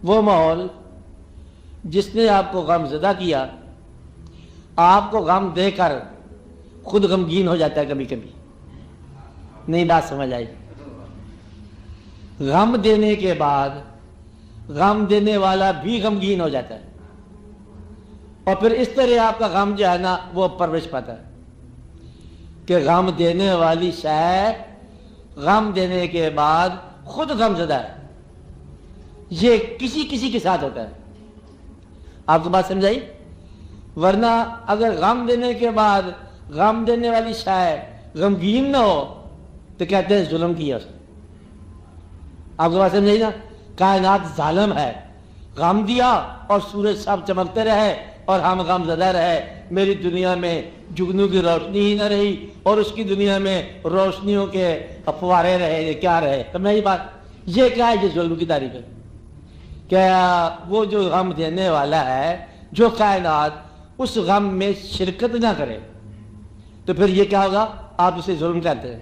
وہ ماحول جس نے آپ کو غم زدہ کیا، آپ کو غم دے کر خود غمگین ہو جاتا ہے کبھی کبھی. نہیں بات سمجھ آئی؟ غم دینے کے بعد غم دینے والا بھی غمگین ہو جاتا ہے، اور پھر اس طرح آپ کا غم جو ہے نا وہ پرورش پاتا ہے کہ غم دینے والی شے غم دینے کے بعد خود غم زدہ ہے. یہ کسی کے ساتھ ہوتا ہے. آپ کو بات سمجھائی؟ ورنہ اگر غم دینے کے بعد غم دینے والی شے غمگین نہ ہو تو کہتے ہیں ظلم کیا اس نے. آپ کو بات سمجھائی نا؟ کائنات ظالم ہے، غم دیا اور سورج سب چمکتے رہے اور ہم غم زدہ رہے. میری دنیا میں جگنو کی روشنی ہی نہ رہی اور اس کی دنیا میں روشنیوں کے افوارے رہے. یہ کیا رہے؟ تو میں یہ بات، یہ کیا ہے؟ یہ ظلم کی تعریف ہے. کیا وہ جو غم دینے والا ہے، جو کائنات اس غم میں شرکت نہ کرے تو پھر یہ کیا ہوگا؟ آپ اسے ظلم کہتے ہیں.